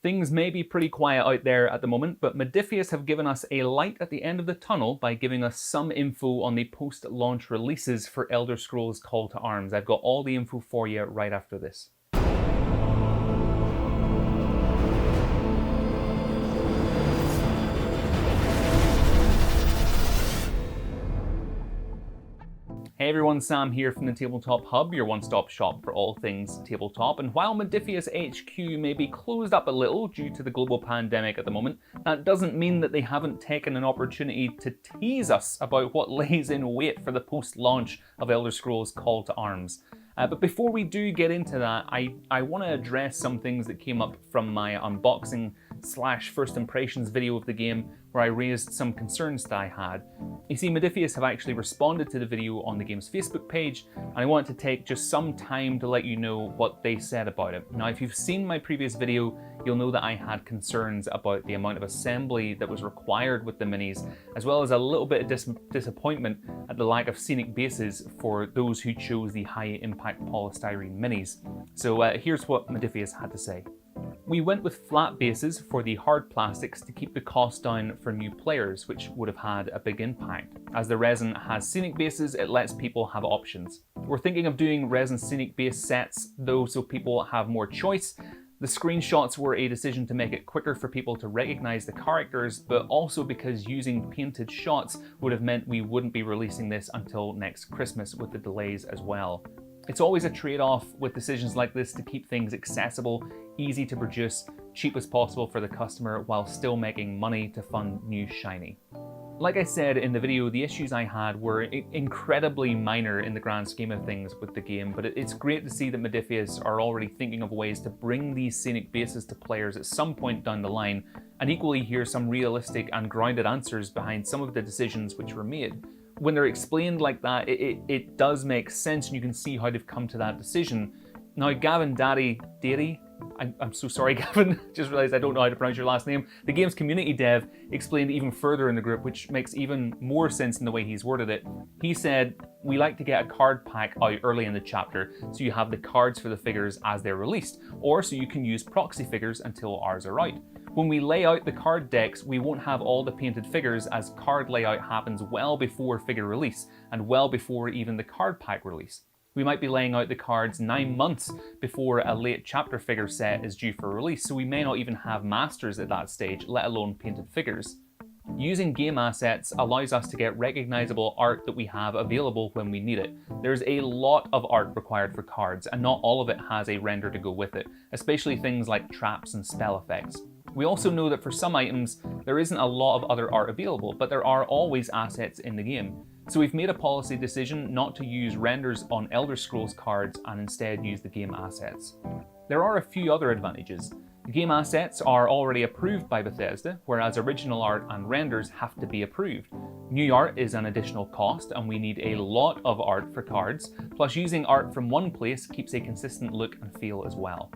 Things may be pretty quiet out there at the moment, but Modiphius have given us a light at the end of the tunnel by giving us some info on the post-launch releases for Elder Scrolls Call to Arms. I've got all the info for you right after this. Hey everyone, Sam here from the Tabletop Hub, your one-stop shop for all things tabletop. And while Modiphius HQ may be closed up a little due to the global pandemic at the moment, that doesn't mean that they haven't taken an opportunity to tease us about what lays in wait for the post-launch of Elder Scrolls Call to Arms. But before we do get into that, I want to address some things that came up from my unboxing / first impressions video of the game, where I raised some concerns that I had. You see, Modiphius have actually responded to the video on the game's Facebook page, and I want to take just some time to let you know what they said about it. Now, if you've seen my previous video, you'll know that I had concerns about the amount of assembly that was required with the minis, as well as a little bit of disappointment at the lack of scenic bases for those who chose the high-impact polystyrene minis. So here's what Modiphius had to say. We went with flat bases for the hard plastics to keep the cost down for new players, which would have had a big impact. As the resin has scenic bases, it lets people have options. We're thinking of doing resin scenic base sets though, so people have more choice. The screenshots were a decision to make it quicker for people to recognize the characters, but also because using painted shots would have meant we wouldn't be releasing this until next Christmas with the delays as well. It's always a trade-off with decisions like this to keep things accessible, easy to produce, cheap as possible for the customer while still making money to fund new shiny. Like I said in the video, the issues I had were incredibly minor in the grand scheme of things with the game, but it's great to see that Modiphius are already thinking of ways to bring these scenic bases to players at some point down the line, and equally hear some realistic and grounded answers behind some of the decisions which were made. When they're explained like that, it does make sense, and you can see how they've come to that decision. Now, Gavin Daddy, I'm so sorry, Gavin, just realized I don't know how to pronounce your last name. The game's community dev explained even further in the group, which makes even more sense in the way he's worded it. He said, we like to get a card pack out early in the chapter, so you have the cards for the figures as they're released, or so you can use proxy figures until ours are out. When we lay out the card decks, we won't have all the painted figures, as card layout happens well before figure release, and well before even the card pack release. We might be laying out the cards 9 months before a late chapter figure set is due for release, so we may not even have masters at that stage, let alone painted figures. Using game assets allows us to get recognizable art that we have available when we need it. There's a lot of art required for cards, and not all of it has a render to go with it, especially things like traps and spell effects. We also know that for some items, there isn't a lot of other art available, but there are always assets in the game. So we've made a policy decision not to use renders on Elder Scrolls cards and instead use the game assets. There are a few other advantages. The game assets are already approved by Bethesda, whereas original art and renders have to be approved. New art is an additional cost, and we need a lot of art for cards, plus using art from one place keeps a consistent look and feel as well.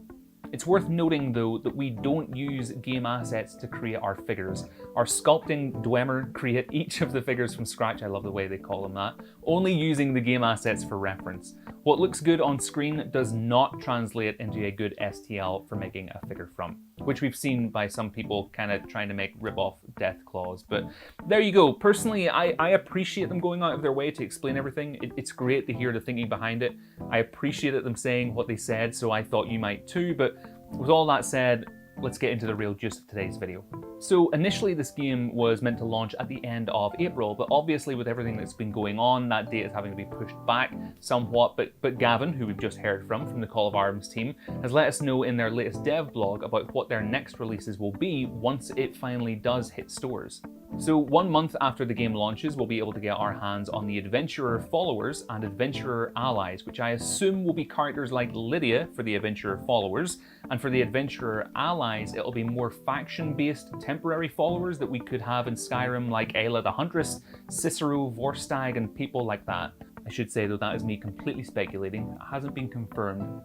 It's worth noting though that we don't use game assets to create our figures. Our sculpting Dwemer create each of the figures from scratch, I love the way they call them that, only using the game assets for reference. What looks good on screen does not translate into a good STL for making a figure from, which we've seen by some people kind of trying to make rip-off Death Claws. But there you go. Personally, I appreciate them going out of their way to explain everything. It's great to hear the thinking behind it. I appreciated them saying what they said, so I thought you might too. But with all that said, let's get into the real gist of today's video. So initially this game was meant to launch at the end of April, but obviously with everything that's been going on, that date is having to be pushed back somewhat. But Gavin, who we've just heard from the Call of Arms team, has let us know in their latest dev blog about what their next releases will be once it finally does hit stores. So 1 month after the game launches, we'll be able to get our hands on the Adventurer Followers and Adventurer Allies, which I assume will be characters like Lydia for the Adventurer Followers, and for the Adventurer Allies, it'll be more faction-based temporary followers that we could have in Skyrim, like Ayla the Huntress, Cicero, Vorstag, and people like that. I should say though, that is me completely speculating. It hasn't been confirmed,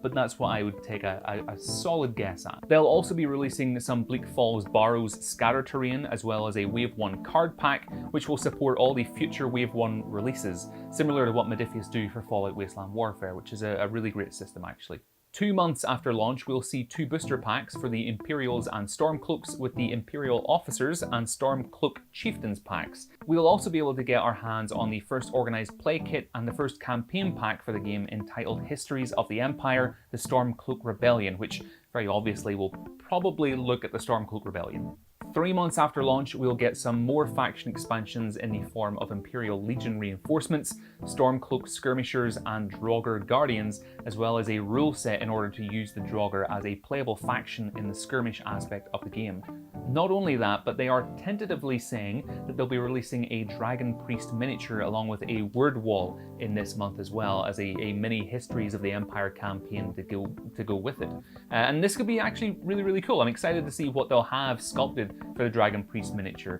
but that's what I would take a solid guess at. They'll also be releasing some Bleak Falls Barrows Scatter Terrain, as well as a Wave 1 card pack, which will support all the future Wave 1 releases, similar to what Modiphius do for Fallout Wasteland Warfare, which is a really great system actually. 2 months after launch, we'll see 2 booster packs for the Imperials and Stormcloaks, with the Imperial Officers and Stormcloak Chieftains packs. We'll also be able to get our hands on the first organised play kit and the first campaign pack for the game, entitled Histories of the Empire, the Stormcloak Rebellion, which very obviously will probably look at the Stormcloak Rebellion. 3 months after launch, we'll get some more faction expansions in the form of Imperial Legion reinforcements, Stormcloak Skirmishers and Draugr Guardians, as well as a rule set in order to use the Draugr as a playable faction in the skirmish aspect of the game. Not only that, but they are tentatively saying that they'll be releasing a Dragon Priest miniature along with a word wall in this month, as well as a mini Histories of the Empire campaign to go with it. And this could be actually really cool. I'm excited to see what they'll have sculpted for the Dragon Priest miniature.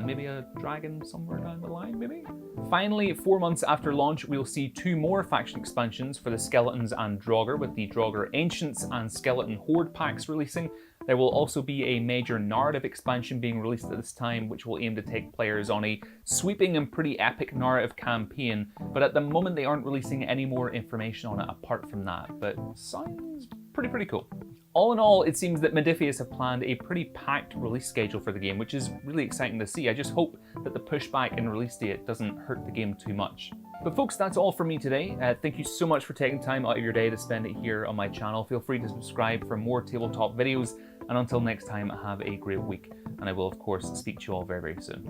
Maybe a dragon somewhere down the line, maybe? Finally, 4 months after launch, we'll see 2 more faction expansions for the Skeletons and Draugr, with the Draugr Ancients and Skeleton Horde packs releasing. There will also be a major narrative expansion being released at this time, which will aim to take players on a sweeping and pretty epic narrative campaign, but at the moment they aren't releasing any more information on it apart from that, but sounds pretty cool. All in all, it seems that Modiphius have planned a pretty packed release schedule for the game, which is really exciting to see. I just hope that the pushback in release date doesn't hurt the game too much. But folks, that's all from me today. Thank you so much for taking time out of your day to spend it here on my channel. Feel free to subscribe for more tabletop videos, and until next time, have a great week. And I will, of course, speak to you all very soon.